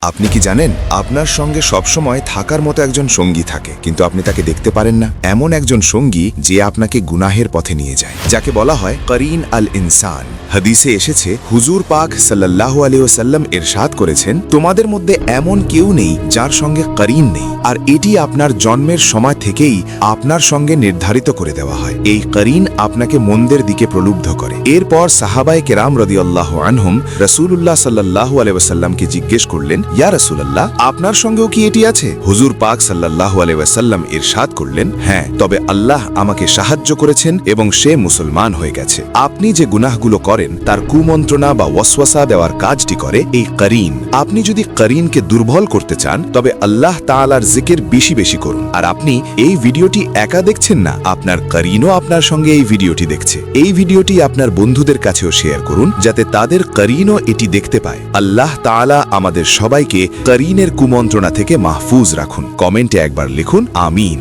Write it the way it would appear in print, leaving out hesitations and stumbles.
আপনি কি জানেন আপনার সঙ্গে সবসময় থাকার মতো একজন সঙ্গী থাকে, কিন্তু আপনি তাকে দেখতে পারেন না। এমন একজন সঙ্গী যে আপনাকে গুনাহের পথে নিয়ে যায়, যাকে বলা হয় করিন আল ইনসান। হাদিসে এসেছে, হুজুর পাক সাল্লাল্লাহু আলাইহি ওয়াসাল্লাম ইরশাদ করেছেন, তোমাদের মধ্যে এমন কেউ নেই যার সঙ্গে করিন নেই, আর এটি আপনার জন্মের সময় থেকেই আপনার সঙ্গে নির্ধারিত করে দেওয়া হয়। এই করিন আপনাকে মন্দের দিকে প্রলুব্ধ করে। এরপর সাহাবায়ে কেরাম রাদিয়াল্লাহু আনহুম রাসূলুল্লাহ সাল্লাল্লাহু আলাইহি ওয়াসাল্লামকে জিজ্ঞেস করলেন, ইয়া রাসূলুল্লাহ, আপনার সঙ্গেও কি এটি আছে? হুজুর পাক সাল্লাল্লাহু আলাইহি ওয়াসাল্লাম ইরশাদ করলেন, হ্যাঁ, তবে আল্লাহ আমাকে সাহায্য করেছেন এবং সে মুসলমান হয়ে গেছে। আপনি যে গুনাহগুলো করেন তার কুমন্ত্রণা বা ওয়াসওয়াসা দেওয়ার কাজটি করে এই করিন। আপনি যদি করিনকে দুর্বল করতে চান তবে আল্লাহ তাআলার জিকির বেশি বেশি করুন। আর আপনি এই ভিডিওটি একা দেখছেন না, আপনার করিনও আপনার সঙ্গে এই ভিডিওটি দেখছে। এই ভিডিওটি আপনার বন্ধুদের কাছেও শেয়ার করুন, যাতে তাদের করিনও এটি দেখতে পায়। আল্লাহ তাআলা আমাদের সবাইকে করিনের কুমন্ত্রণা থেকে মাহফুজ রাখুন। কমেন্টে একবার লিখুন আমিন।